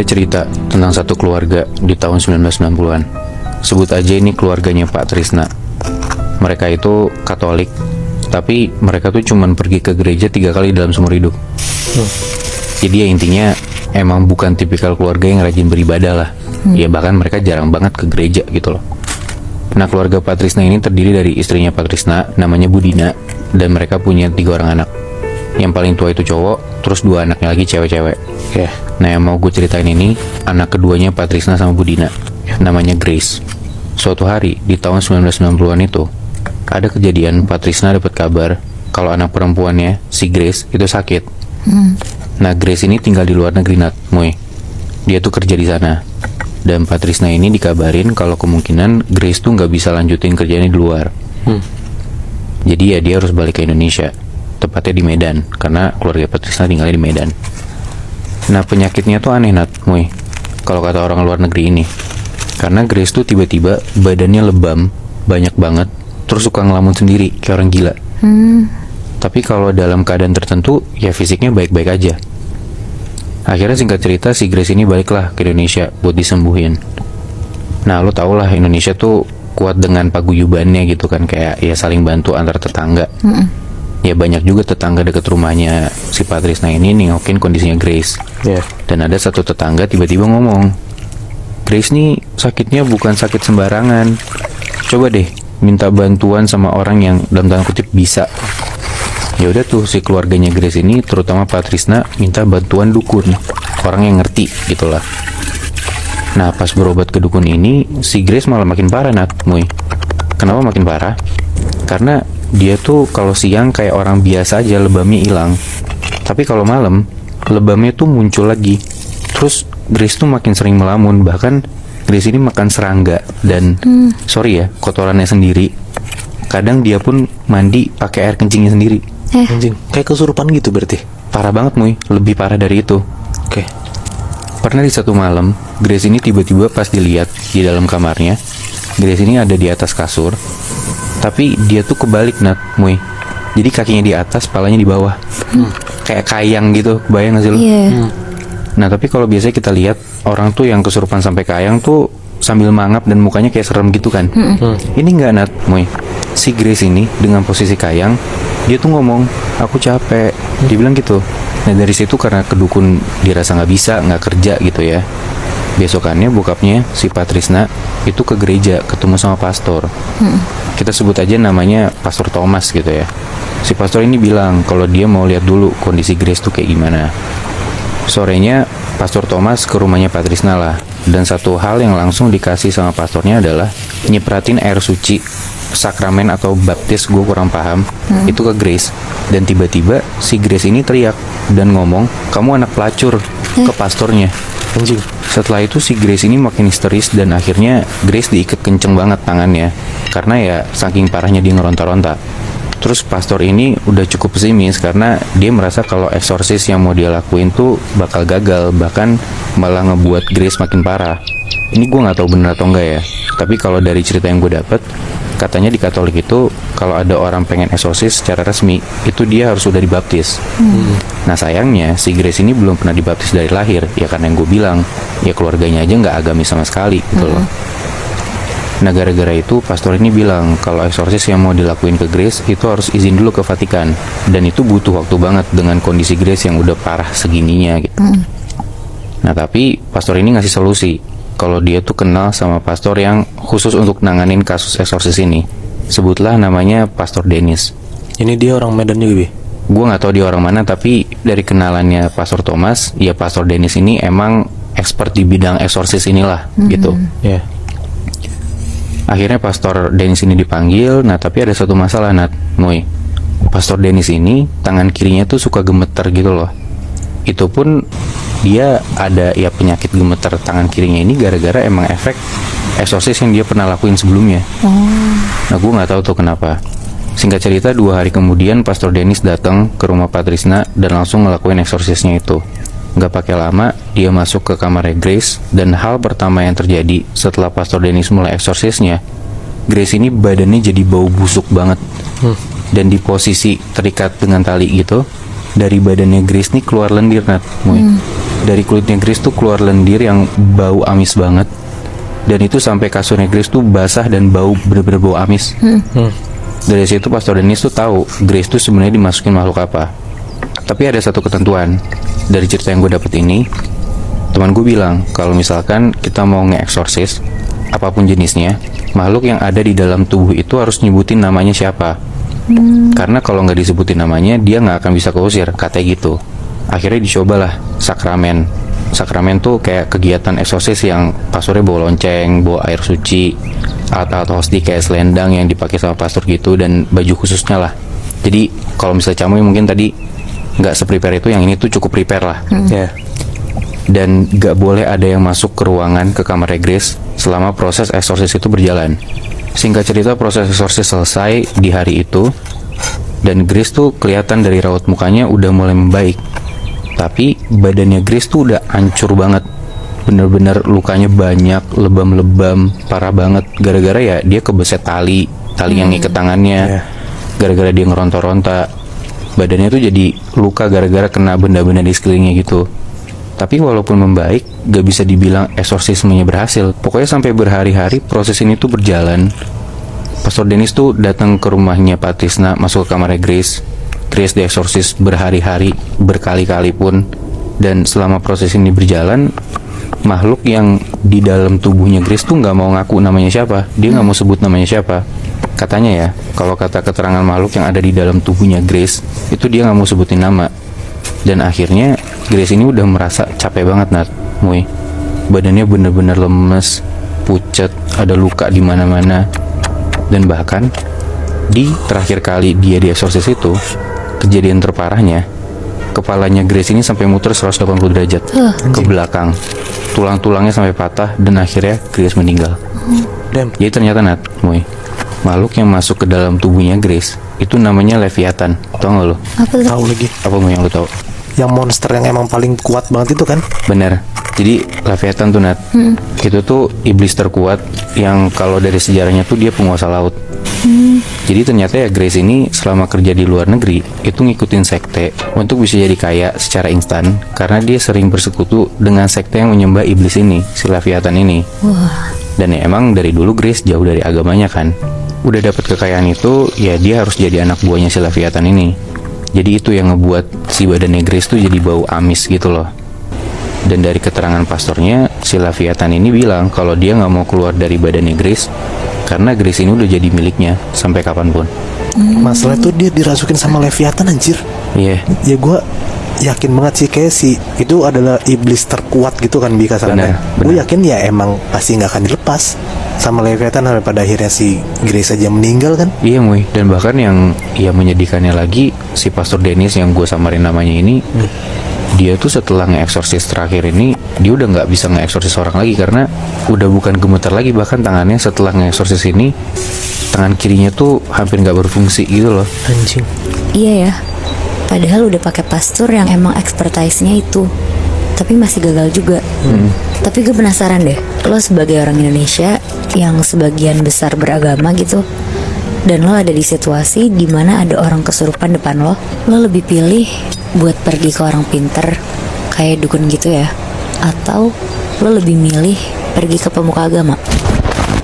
Cerita tentang satu keluarga di tahun 1990-an. Sebut aja ini keluarganya Pak Trisna. Mereka itu Katolik, tapi mereka tuh cuman pergi ke gereja 3 kali dalam seumur hidup. Jadi ya intinya emang bukan tipikal keluarga yang rajin beribadah lah. Ya bahkan mereka jarang banget ke gereja gitu loh. Nah, keluarga Pak Trisna ini terdiri dari istrinya Pak Trisna, namanya Budina, dan mereka punya 3 orang anak. Yang paling tua itu cowok, terus 2 anaknya lagi cewek-cewek. Nah, yang mau gue ceritain ini anak keduanya Pak Trisna sama Budina, namanya Grace. Suatu hari di tahun 1990-an itu ada kejadian Pak Trisna dapat kabar kalau anak perempuannya, si Grace, itu sakit. Nah, Grace ini tinggal di luar negeri, Moy. Dia tuh kerja di sana. Dan Pak Trisna ini dikabarin kalau kemungkinan Grace tuh nggak bisa lanjutin kerjanya di luar. Jadi ya dia harus balik ke Indonesia, tepatnya di Medan, karena keluarga Pak Trisna tinggalnya di Medan. Nah, penyakitnya tuh aneh, Moy, kalau kata orang luar negeri ini. Karena Grace tuh tiba-tiba badannya lebam, banyak banget, terus suka ngelamun sendiri, kayak orang gila. Tapi kalau dalam keadaan tertentu, ya fisiknya baik-baik aja. Akhirnya singkat cerita, si Grace ini baliklah ke Indonesia buat disembuhin. Nah, lo tau lah Indonesia tuh kuat dengan paguyubannya gitu kan, kayak ya saling bantu antar tetangga. Ya banyak juga tetangga deket rumahnya si Pak Trisna ini nengokin kondisinya Grace. Dan ada satu tetangga tiba-tiba ngomong, Grace nih sakitnya bukan sakit sembarangan. Coba deh minta bantuan sama orang yang dalam tanda kutip bisa. Ya udah tuh si keluarganya Grace ini, terutama Pak Trisna, minta bantuan dukun, orang yang ngerti gitulah. Nah, pas berobat ke dukun ini, si Grace malah makin parah, Moy. Kenapa makin parah? Karena dia tuh kalau siang kayak orang biasa aja, lebamnya hilang. Tapi kalau malam, lebamnya tuh muncul lagi. Terus Grace tuh makin sering melamun. Bahkan Grace ini makan serangga. Dan sorry ya, kotorannya sendiri. Kadang dia pun mandi pakai air kencingnya sendiri. Anjing, kayak kesurupan gitu berarti. Parah banget, Moy. Lebih parah dari itu. Pernah di satu malam, Grace ini tiba-tiba pas dilihat di dalam kamarnya, Grace ini ada di atas kasur, tapi dia tuh kebalik, Moy. Jadi kakinya di atas, palanya di bawah. Kayak kayang gitu, kebayang gak sih lo? Nah, tapi kalau biasanya kita lihat orang tuh yang kesurupan sampai kayang tuh sambil mangap dan mukanya kayak serem gitu kan. Ini enggak, Moy. Si Grace ini dengan posisi kayang, dia tuh ngomong, aku capek. Dia bilang gitu. Nah, dari situ karena kedukun dirasa nggak bisa, nggak kerja gitu ya. Besokannya bokapnya si Pak Trisna itu ke gereja ketemu sama pastor. Kita sebut aja namanya Pastor Thomas gitu ya. Si pastor ini bilang kalau dia mau lihat dulu kondisi Grace tuh kayak gimana. Sorenya Pastor Thomas ke rumahnya Pak Trisna lah. Dan satu hal yang langsung dikasih sama pastornya adalah nyepratin air suci, sakramen atau baptis, gue kurang paham, itu ke Grace. Dan tiba-tiba si Grace ini teriak dan ngomong, kamu anak pelacur, ke pastornya. Anjing. Setelah itu si Grace ini makin histeris dan akhirnya Grace diikat kenceng banget tangannya, karena ya saking parahnya dia ngeronta-ronta. Terus pastor ini udah cukup pesimis karena dia merasa kalau eksorsis yang mau dia lakuin tuh bakal gagal, bahkan malah ngebuat Grace makin parah. Ini gue nggak tahu benar atau enggak ya, tapi kalau dari cerita yang gue dapet, katanya di Katolik itu kalau ada orang pengen eksorsis secara resmi itu dia harus sudah dibaptis. Nah, sayangnya si Grace ini belum pernah dibaptis dari lahir, ya karena yang gue bilang ya keluarganya aja nggak agamis sama sekali gitu loh. Nah, gara-gara itu pastor ini bilang kalau eksorsis yang mau dilakuin ke Grace itu harus izin dulu ke Vatikan, dan itu butuh waktu banget dengan kondisi Grace yang udah parah segininya gitu. Nah, tapi pastor ini ngasih solusi kalau dia tuh kenal sama pastor yang khusus untuk nanganin kasus eksorsis ini. Sebutlah namanya Pastor Dennis. Ini dia orang Medan juga, Bi? Gue nggak tahu dia orang mana, tapi dari kenalannya Pastor Thomas, ya Pastor Dennis ini emang expert di bidang eksorsis inilah gitu. Akhirnya Pastor Dennis ini dipanggil. Nah, tapi ada satu masalah, Moy. Pastor Dennis ini tangan kirinya tuh suka gemeter gitu loh. Itu pun dia ada ya penyakit gemeter tangan kirinya ini gara-gara emang efek eksorsis yang dia pernah lakuin sebelumnya. Nah, gue nggak tahu tuh kenapa. Singkat cerita, 2 hari kemudian Pastor Dennis datang ke rumah Pak Trisna dan langsung ngelakuin eksorsisnya itu. Gak pakai lama, dia masuk ke kamarnya Grace, dan hal pertama yang terjadi setelah Pastor Dennis mulai eksorsisnya, Grace ini badannya jadi bau busuk banget. Dan di posisi terikat dengan tali gitu, dari badannya Grace nih keluar lendir, Moy. Dari kulitnya Grace tuh keluar lendir yang bau amis banget. Dan itu sampai kasurnya Grace tuh basah dan bau bener-bener bau amis. Dari situ Pastor Dennis tuh tahu Grace tuh sebenarnya dimasukin makhluk apa. Tapi ada satu ketentuan. Dari cerita yang gue dapet ini, teman gue bilang kalau misalkan kita mau nge-eksorsis apapun jenisnya, makhluk yang ada di dalam tubuh itu harus nyebutin namanya siapa. Karena kalau nggak disebutin namanya, dia nggak akan bisa keusir, katanya gitu. Akhirnya dicobalah sakramen. Sakramen tuh kayak kegiatan eksorsis yang pastornya bawa lonceng, bawa air suci, alat-alat hosti kayak selendang yang dipakai sama pastor gitu, dan baju khususnya lah. Jadi kalau misalnya Camuy mungkin tadi nggak se-prepare itu, yang ini tuh cukup prepare lah. Ya. Dan gak boleh ada yang masuk ke ruangan, ke kamarnya Grace selama proses eksorsis itu berjalan. Singkat cerita, proses eksorsis selesai di hari itu, dan Grace tuh kelihatan dari raut mukanya udah mulai membaik. Tapi badannya Grace tuh udah hancur banget. Bener-bener lukanya banyak, lebam-lebam, parah banget. Gara-gara ya dia kebeset tali yang ngiket tangannya. Gara-gara dia ngeronta-ronta. Badannya tuh jadi luka gara-gara kena benda-benda di sekelilingnya gitu. Tapi walaupun membaik, gak bisa dibilang eksorsismenya berhasil. Pokoknya sampai berhari-hari proses ini tuh berjalan. Pastor Dennis tuh datang ke rumahnya Pak Trisna, masuk ke kamarnya Grace. Grace dieksorsis berhari-hari, berkali-kali pun. Dan selama proses ini berjalan, makhluk yang di dalam tubuhnya Grace tuh gak mau ngaku namanya siapa. Dia gak mau sebut namanya siapa. Katanya ya, kalau kata keterangan makhluk yang ada di dalam tubuhnya Grace, itu dia gak mau sebutin nama. Dan akhirnya Grace ini udah merasa capek banget, Nat, Muy. Badannya bener-bener lemes, pucet, ada luka di mana-mana. Dan bahkan di terakhir kali dia dieksorsis itu, kejadian terparahnya, kepalanya Grace ini sampai muter 180 derajat ke belakang. Tulang-tulangnya sampai patah dan akhirnya Grace meninggal. Jadi ternyata, Nat, Muy, makhluk yang masuk ke dalam tubuhnya Grace itu namanya Leviathan. Tahu nggak lo? Tahu lagi. Apa Muy yang lo tahu? Yang monster yang emang paling kuat banget itu kan? Bener. Jadi Leviathan tuh, Nat, itu tuh iblis terkuat yang kalau dari sejarahnya tuh dia penguasa laut. Jadi ternyata ya Grace ini selama kerja di luar negeri itu ngikutin sekte untuk bisa jadi kaya secara instan, karena dia sering bersekutu dengan sekte yang menyembah iblis ini, si Leviathan ini. Dan ya emang dari dulu Grace jauh dari agamanya kan. Udah dapat kekayaan itu, ya dia harus jadi anak buahnya si Leviathan ini. Jadi itu yang ngebuat si badannya Grace tuh jadi bau amis gitu loh. Dan dari keterangan pastornya, si Leviathan ini bilang kalau dia nggak mau keluar dari badannya Grace karena Grace ini udah jadi miliknya sampai kapanpun. Masalah itu dia dirasukin sama Leviathan, anjir. Iya. Ya gue yakin banget sih kayak si itu adalah iblis terkuat gitu kan, Bika Benar. Gue yakin ya emang pasti nggak akan dilepas sama Leviathan sampai pada akhirnya si Grace aja meninggal kan. Iya, Muy. Dan bahkan yang menyedihkannya lagi, si Pastor Dennis yang gue samarin namanya ini, dia tuh setelah nge-eksorsis terakhir ini, dia udah nggak bisa nge-eksorsis orang lagi karena udah bukan gemetar lagi. Bahkan tangannya setelah nge-eksorsis ini, tangan kirinya tuh hampir nggak berfungsi gitu loh. Anjing. Iya ya. Padahal udah pakai pastor yang emang expertise-nya itu, tapi masih gagal juga. Tapi gue penasaran deh, lo sebagai orang Indonesia yang sebagian besar beragama gitu, dan lo ada di situasi dimana ada orang kesurupan depan lo lebih pilih buat pergi ke orang pinter kayak dukun gitu ya, atau lo lebih milih pergi ke pemuka agama?